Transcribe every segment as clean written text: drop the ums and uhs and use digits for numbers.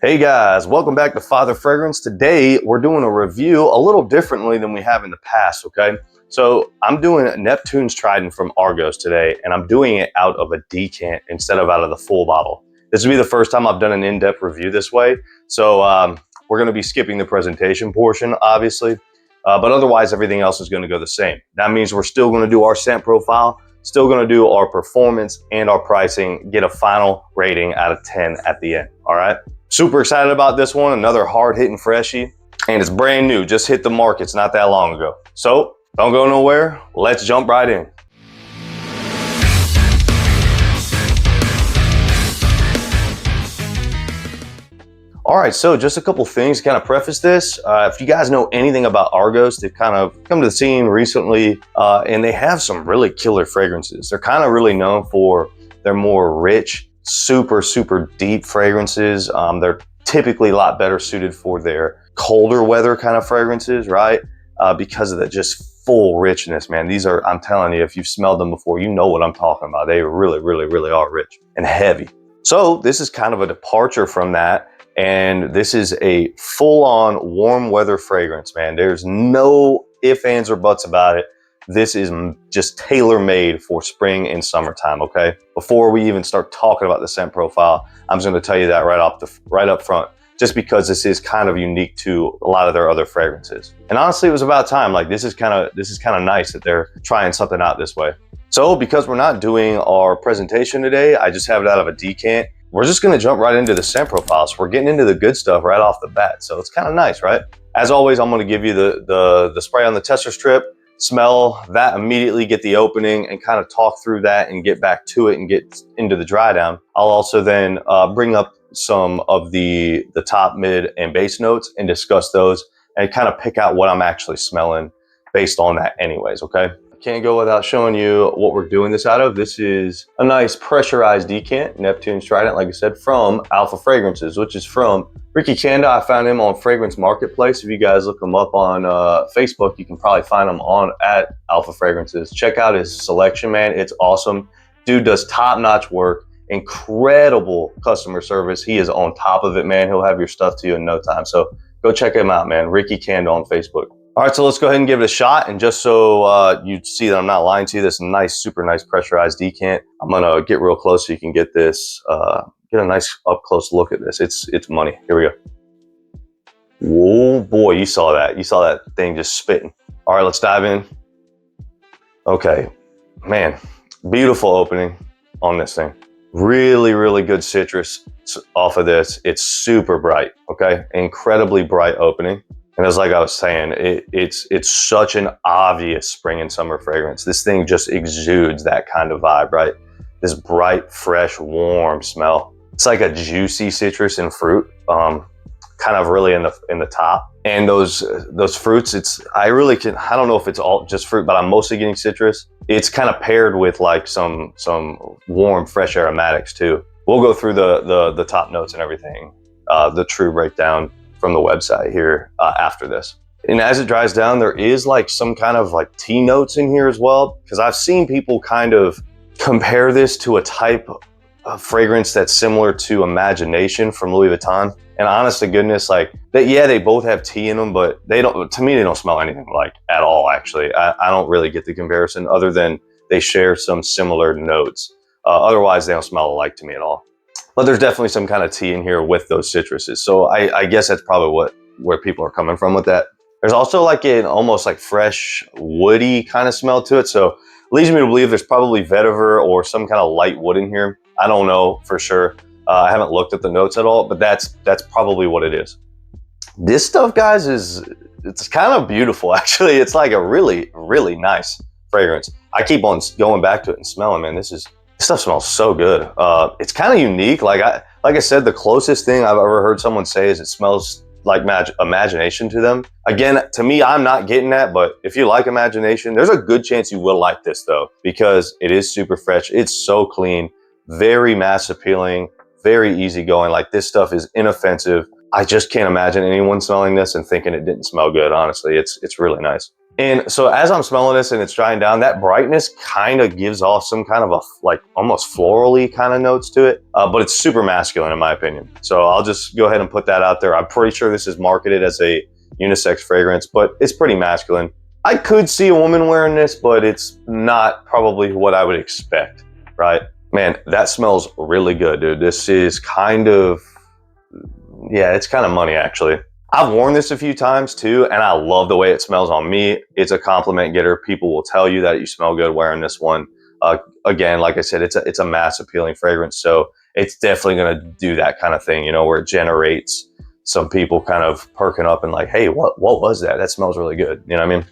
Hey guys, welcome back to Father Fragrance. Today we're doing a review a little differently than we have in the past, okay? So I'm doing Neptune's Trident from Argos today, and I'm doing it out of a decant instead of out of the full bottle. This will be the first time I've done an in-depth review this way, so we're going to be skipping the presentation portion, obviously, but otherwise everything else is going to go the same. That means we're still going to do our scent profile, still going to do our performance and our pricing, get a final rating out of 10 at the end, all right? Super excited about this one, another hard-hitting freshie, and it's brand new, just hit the markets not that long ago. So don't go nowhere, let's jump right in. All right, so just a couple things to kind of preface this. If you guys know anything about Argos, they've kind of come to the scene recently, and they have some really killer fragrances. They're kind of really known for their more rich, super deep fragrances. They're typically a lot better suited for their colder weather kind of fragrances, right? Because of the just full richness, man. These are, I'm telling you, if you've smelled them before, you know what I'm talking about. They really are rich and heavy. So this is kind of a departure from that. And this is a full-on warm weather fragrance, man. There's no ifs, ands, or buts about it. This is just tailor-made for spring and summertime, okay? Before we even start talking about the scent profile, I'm just gonna tell you that right up front, just because this is kind of unique to a lot of their other fragrances. And honestly, it was about time. Like, this is kind of nice that they're trying something out this way. So because we're not doing our presentation today, I just have it out of a decant. We're just gonna jump right into the scent profile. So we're getting into the good stuff right off the bat. So it's kind of nice, right? As always, I'm gonna give you the spray on the tester strip, smell that immediately, get the opening, and kind of talk through that and get back to it and get into the dry down. I'll also then bring up some of the top, mid, and base notes and discuss those and kind of pick out what I'm actually smelling based on that anyways, okay? Can't go without showing you what we're doing this out of. This is a nice pressurized decant, Neptune's Trident, like I said, from Alpha Fragrances, which is from Ricky Kanda. I found him on Fragrance Marketplace. If you guys look him up on Facebook, you can probably find him at Alpha Fragrances. Check out his selection, man. It's awesome. Dude does top-notch work, incredible customer service. He is on top of it, man. He'll have your stuff to you in no time. So go check him out, man. Ricky Kanda on Facebook. All right, so let's go ahead and give it a shot. And just so you see that I'm not lying to you, this nice, super nice pressurized decant, I'm gonna get real close so you can get this, get a nice up close look at this. It's money. Here we go. Whoa, boy, you saw that. You saw that thing just spitting. All right, let's dive in. Okay, man, beautiful opening on this thing. Really good citrus off of this. It's super bright, okay? Incredibly bright opening. And as like I was saying, it's such an obvious spring and summer fragrance. This thing just exudes that kind of vibe, right? This bright, fresh, warm smell. It's like a juicy citrus and fruit, kind of really in the top. And those fruits, I don't know if it's all just fruit, but I'm mostly getting citrus. It's kind of paired with like some warm, fresh aromatics too. We'll go through the top notes and everything, the true breakdown from the website here after this. And as it dries down, there is like some kind of like tea notes in here as well, because I've seen people kind of compare this to a type of fragrance that's similar to Imagination from Louis Vuitton. And honest to goodness, like they both have tea in them, but to me, they don't smell anything like at all, actually. I don't really get the comparison other than they share some similar notes. Otherwise, they don't smell alike to me at all. But there's definitely some kind of tea in here with those citruses. So I guess that's probably where people are coming from with that. There's also like an almost like fresh, woody kind of smell to it. So it leads me to believe there's probably vetiver or some kind of light wood in here. I don't know for sure. I haven't looked at the notes at all, but that's probably what it is. This stuff, guys, it's kind of beautiful, actually. It's like a really nice fragrance. I keep on going back to it and smelling, man. This stuff smells so good. It's kind of unique. Like I said, the closest thing I've ever heard someone say is it smells like Imagination to them. Again, to me, I'm not getting that, but if you like Imagination, there's a good chance you will like this though, because it is super fresh. It's so clean, very mass appealing, very easygoing. Like, this stuff is inoffensive. I just can't imagine anyone smelling this and thinking it didn't smell good. Honestly, it's really nice. And so as I'm smelling this and it's drying down, that brightness kind of gives off some kind of a like almost florally kind of notes to it, but it's super masculine in my opinion. So I'll just go ahead and put that out there. I'm pretty sure this is marketed as a unisex fragrance, but it's pretty masculine. I could see a woman wearing this, but it's not probably what I would expect, right? Man, that smells really good, dude. This is kind of, yeah, it's kind of money actually. I've worn this a few times too, and I love the way it smells on me. It's a compliment getter. People will tell you that you smell good wearing this one. Again, like I said, it's a mass appealing fragrance, so it's definitely going to do that kind of thing, you know, where it generates some people kind of perking up and like, hey, what was that? That smells really good. You know what I mean?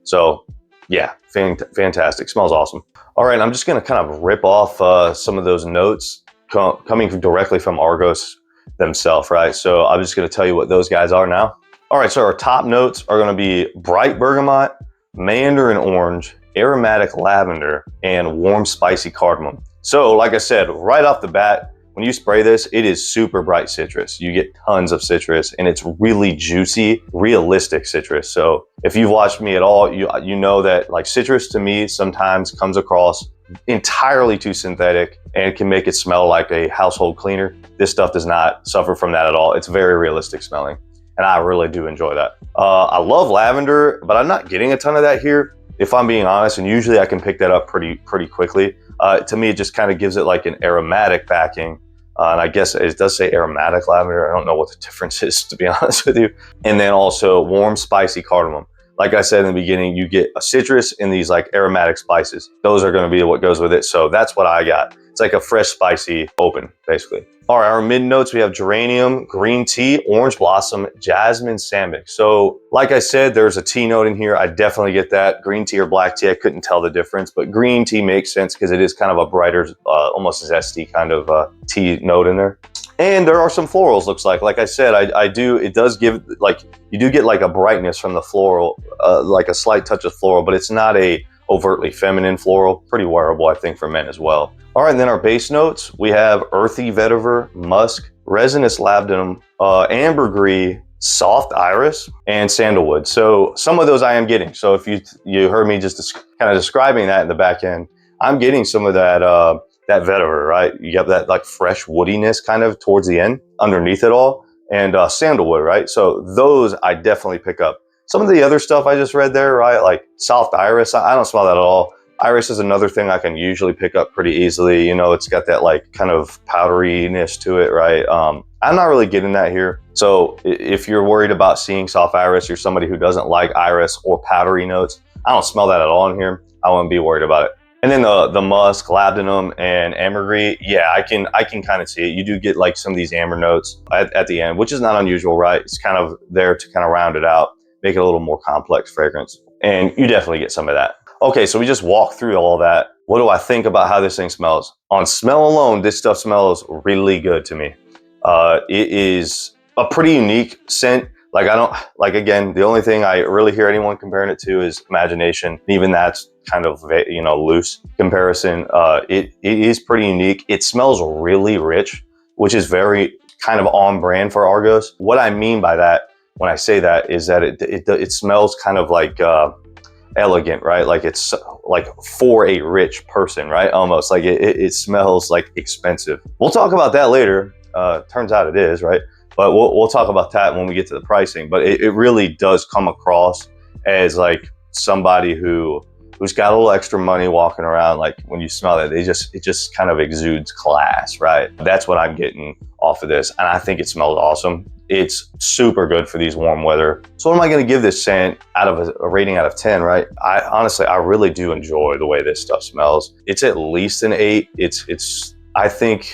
So yeah, fantastic. Smells awesome. All right, I'm just going to kind of rip off some of those notes coming directly from Argos themselves, right? So I'm just going to tell you what those guys are now. All right, so our top notes are going to be bright bergamot, mandarin orange, aromatic lavender, and warm spicy cardamom. So like I said, right off the bat, when you spray this, it is super bright citrus. You get tons of citrus and it's really juicy, realistic citrus. So if you've watched me at all, you know that like citrus to me sometimes comes across entirely too synthetic and can make it smell like a household cleaner. This stuff does not suffer from that at all. It's very realistic smelling, and I really do enjoy that. I love lavender, but I'm not getting a ton of that here, if I'm being honest, and usually I can pick that up pretty quickly. To me, it just kind of gives it like an aromatic backing. And I guess it does say aromatic lavender. I don't know what the difference is, to be honest with you. And then also warm, spicy cardamom. Like I said in the beginning, you get a citrus and these like aromatic spices. Those are going to be what goes with it. So that's what I got. It's like a fresh, spicy open, basically. All right, our mid notes, we have geranium, green tea, orange blossom, jasmine, sambic. So like I said, there's a tea note in here. I definitely get that. Green tea or black tea, I couldn't tell the difference, but green tea makes sense because it is kind of a brighter, almost zesty kind of tea note in there. And there are some florals, looks like. Like I said, it does give, like, you do get like a brightness from the floral, like a slight touch of floral, but it's not a overtly feminine floral. Pretty wearable, I think, for men as well. All right, and then our base notes, we have earthy vetiver, musk, resinous labdanum, ambergris, soft iris, and sandalwood. So some of those I am getting. So if you heard me just kind of describing that in the back end, I'm getting some of that that vetiver, right? You have that like fresh woodiness kind of towards the end underneath it all, and sandalwood, right? So those I definitely pick up. Some of the other stuff I just read there, right? Like soft iris, I don't smell that at all. Iris is another thing I can usually pick up pretty easily. You know, it's got that like kind of powderiness to it, right? I'm not really getting that here. So if you're worried about seeing soft iris, you're somebody who doesn't like iris or powdery notes, I don't smell that at all in here. I wouldn't be worried about it. And then the musk, labdanum, and ambergris, yeah, I can kind of see it. You do get like some of these amber notes at the end, which is not unusual, right? It's kind of there to kind of round it out, make it a little more complex fragrance. And you definitely get some of that. Okay, so we just walked through all that. What do I think about how this thing smells? On smell alone, this stuff smells really good to me. It is a pretty unique scent. Like again, the only thing I really hear anyone comparing it to is imagination. Even that's kind of, you know, loose comparison. It is pretty unique. It smells really rich, which is very kind of on brand for Argos. What I mean by that, when I say that, is that it smells kind of like elegant, right? Like it's like for a rich person, right? Almost like it smells like expensive. We'll talk about that later. Turns out it is, right? But we'll talk about that when we get to the pricing. But it really does come across as like somebody who's got a little extra money walking around. Like when you smell it, it just kind of exudes class, right? That's what I'm getting off of this, and I think it smells awesome. It's super good for these warm weather. So what am I going to give this scent out of a rating out of 10, right? I really do enjoy the way this stuff smells. It's at least an 8. I think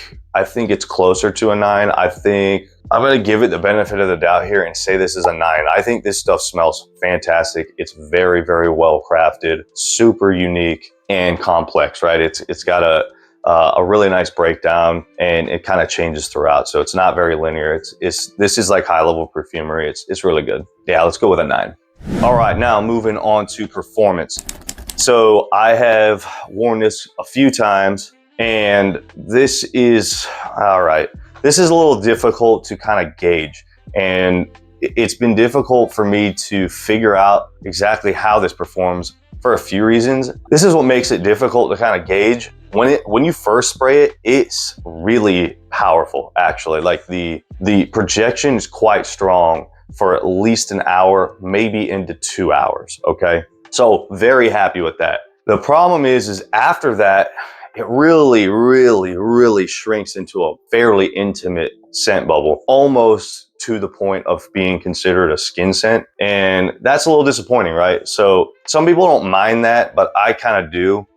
it's closer to a 9. I think I'm going to give it the benefit of the doubt here and say this is a 9. I think this stuff smells fantastic. It's very, very well crafted, super unique and complex, right? It's got a really nice breakdown, and it kind of changes throughout. So it's not very linear. This is like high level perfumery. It's really good. Yeah, let's go with a 9. All right, now moving on to performance. So I have worn this a few times, and this is, all right, this is a little difficult to kind of gauge. And it's been difficult for me to figure out exactly how this performs for a few reasons. This is what makes it difficult to kind of gauge. When you first spray it, it's really powerful, actually. Like the projection is quite strong for at least an hour, maybe into 2 hours, okay? So very happy with that. The problem is after that, it really, really, really shrinks into a fairly intimate scent bubble, almost to the point of being considered a skin scent. And that's a little disappointing, right? So some people don't mind that, but I kind of do.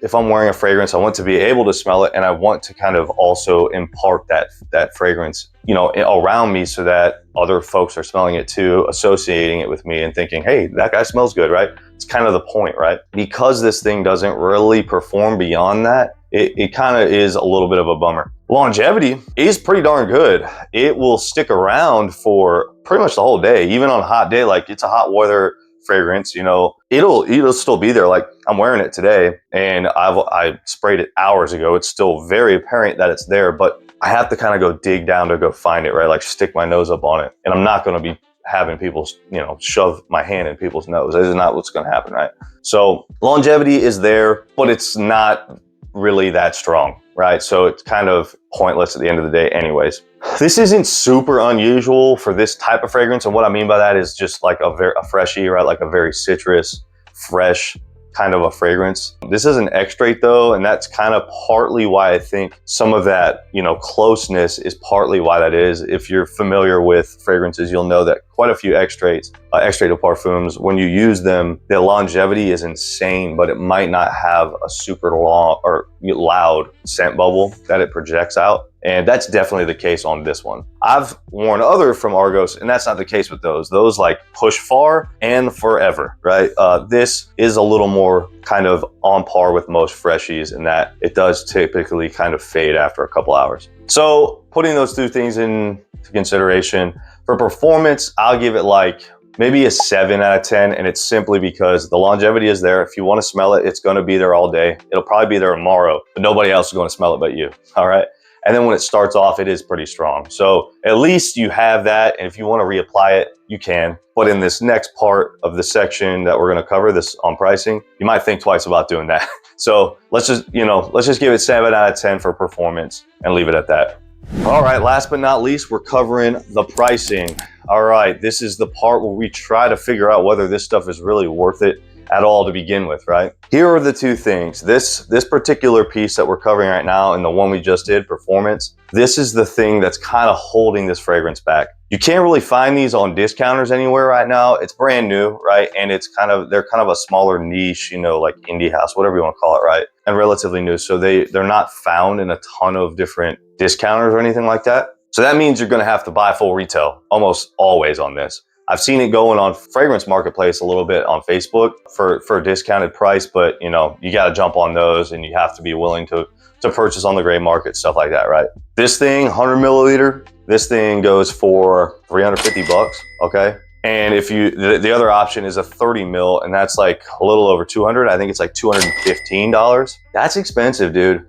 If I'm wearing a fragrance, I want to be able to smell it, and I want to kind of also impart that fragrance, you know, around me, so that other folks are smelling it too, associating it with me and thinking, hey, that guy smells good, right? It's kind of the point, right? Because this thing doesn't really perform beyond that, it kind of is a little bit of a bummer. Longevity is pretty darn good. It will stick around for pretty much the whole day, even on a hot day. Like, it's a hot weather fragrance, you know, it'll still be there. Like, I'm wearing it today and I sprayed it hours ago. It's still very apparent that it's there, but I have to kind of go dig down to go find it, right? Like, stick my nose up on it. And I'm not going to be having people, you know, shove my hand in people's nose. This is not what's going to happen, right? So longevity is there, but it's not really that strong, right? So it's kind of pointless at the end of the day anyways. This isn't super unusual for this type of fragrance, and what I mean by that is just like a freshie, right? Like a very citrus, fresh kind of a fragrance. This is an extrait though, and that's kind of partly why I think some of that, you know, closeness is partly why that is. If you're familiar with fragrances, you'll know that quite a few extraits, extrait de parfums, when you use them, the longevity is insane, but it might not have a super long or loud scent bubble that it projects out. And that's definitely the case on this one. I've worn other from Argos, and that's not the case with those. Those like push far and forever, right? This is a little more kind of on par with most freshies in that it does typically kind of fade after a couple hours. So putting those two things into consideration, for performance, I'll give it like maybe a 7 out of 10, and it's simply because the longevity is there. If you want to smell it, it's going to be there all day. It'll probably be there tomorrow, but nobody else is going to smell it but you, all right? And then when it starts off, it is pretty strong. So at least you have that, and if you want to reapply it, you can. But in this next part of the section that we're going to cover, this on pricing, you might think twice about doing that. So let's just give it 7 out of 10 for performance and leave it at that. All right, last but not least, we're covering the pricing. All right, this is the part where we try to figure out whether this stuff is really worth it at all to begin with, right? Here are the two things. This particular piece that we're covering right now and the one we just did, performance, this is the thing that's kind of holding this fragrance back. You can't really find these on discounters anywhere right now. It's brand new, right? And they're kind of a smaller niche, you know, like indie house, whatever you want to call it, right? And relatively new. So they're not found in a ton of different discounters or anything like that. So that means you're going to have to buy full retail almost always on this. I've seen it going on Fragrance Marketplace a little bit on Facebook for a discounted price, but you know, you got to jump on those and you have to be willing to purchase on the gray market, stuff like that, right? This thing, 100 milliliter, this thing goes for 350 bucks, okay? And if the other option is a 30 mil, and that's like a little over 200. I think it's like $215. That's expensive, dude.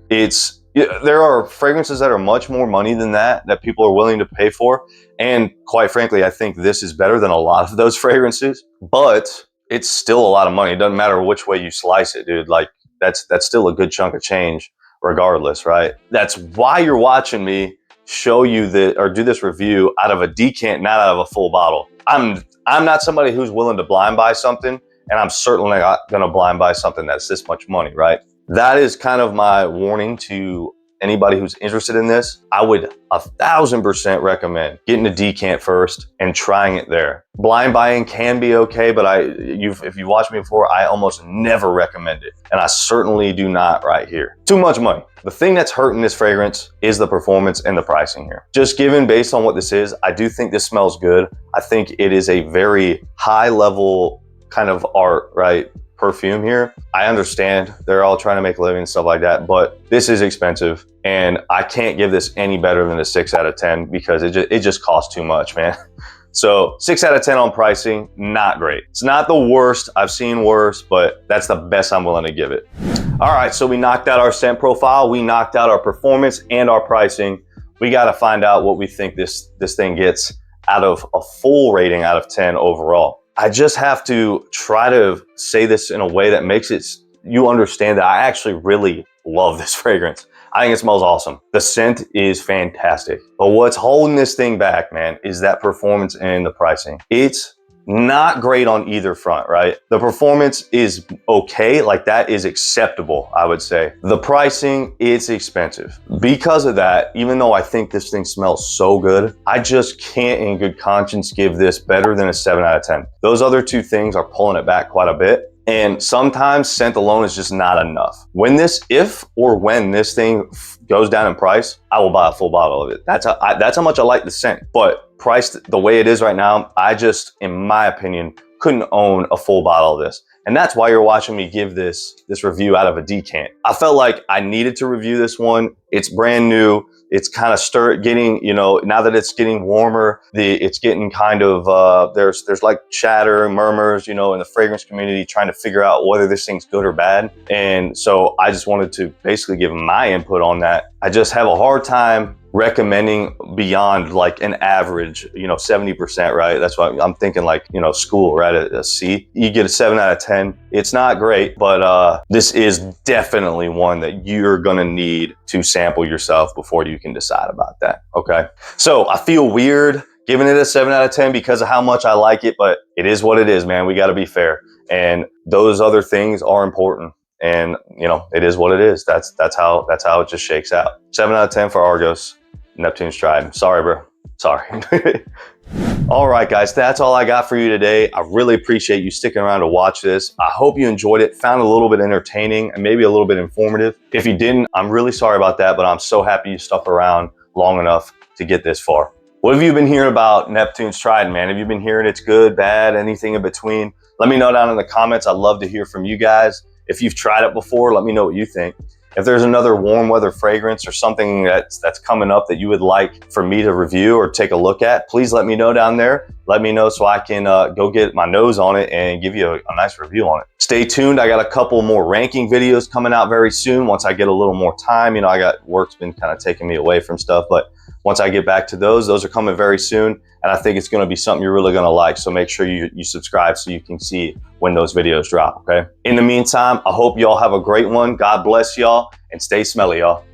There are fragrances that are much more money than that people are willing to pay for. And quite frankly, I think this is better than a lot of those fragrances, but it's still a lot of money. It doesn't matter which way you slice it, dude. Like that's still a good chunk of change regardless, right? That's why you're watching me show you do this review out of a decant, not out of a full bottle. I'm not somebody who's willing to blind buy something, and I'm certainly not gonna blind buy something that's this much money, right? That is kind of my warning to anybody who's interested in this. I would 1000% recommend getting a decant first and trying it there. Blind buying can be okay, but if you watched me before, I almost never recommend it. And I certainly do not right here. Too much money. The thing that's hurting this fragrance is the performance and the pricing here. Just given based on what this is, I do think this smells good. I think it is a very high level kind of art, right? Perfume here. I understand they're all trying to make a living and stuff like that, but this is expensive and I can't give this any better than a 6 out of 10 because it just costs too much, man. So 6 out of 10 on pricing, not great. It's not the worst. I've seen worse, but that's the best I'm willing to give it. All right, so we knocked out our scent profile, we knocked out our performance and our pricing. We got to find out what we think this thing gets out of a full rating out of 10 overall. I just have to try to say this in a way that makes it you understand that I actually really love this fragrance. I think it smells awesome. The scent is fantastic. But what's holding this thing back, man, is that performance and the pricing. It's not great on either front, right? The performance is okay, like that is acceptable, I would say. The pricing, it's expensive. Because of that, even though I think this thing smells so good, I just can't in good conscience give this better than a 7 out of 10. Those other two things are pulling it back quite a bit. And sometimes scent alone is just not enough. When this, if or when this thing goes down in price, I will buy a full bottle of it. That's how much I like the scent. But priced the way it is right now, I just, in my opinion, couldn't own a full bottle of this. And that's why you're watching me give this review out of a decant. I felt like I needed to review this one. It's brand new. It's kind of getting, you know, now that it's getting warmer, it's getting kind of, there's like chatter, murmurs, you know, in the fragrance community trying to figure out whether this thing's good or bad. And so I just wanted to basically give my input on that. I just have a hard time recommending beyond like an average, you know, 70%, right? That's why I'm thinking like, you know, school, right? A C. You get a 7 out of 10. It's not great, but this is definitely one that you're gonna need to sample yourself before you can decide about that, okay? So I feel weird giving it a 7 out of 10 because of how much I like it, but it is what it is, man. We gotta be fair. And those other things are important. And you know, it is what it is. That's how it just shakes out. 7 out of 10 for Argos, Neptune's Trident. Sorry, bro. Sorry. All right, guys, that's all I got for you today. I really appreciate you sticking around to watch this. I hope you enjoyed it, found it a little bit entertaining and maybe a little bit informative. If you didn't, I'm really sorry about that, but I'm so happy you stuck around long enough to get this far. What have you been hearing about Neptune's Trident, man? Have you been hearing it's good, bad, anything in between? Let me know down in the comments. I'd love to hear from you guys. If you've tried it before, let me know what you think. If there's another warm weather fragrance or something that's coming up that you would like for me to review or take a look at, please let me know down there. Let me know so I can go get my nose on it and give you a nice review on it. Stay tuned. I got a couple more ranking videos coming out very soon once I get a little more time. You know, work's been kind of taking me away from stuff, but once I get back to those are coming very soon. And I think it's going to be something you're really going to like. So make sure you subscribe so you can see when those videos drop, okay? In the meantime, I hope y'all have a great one. God bless y'all and stay smelly, y'all.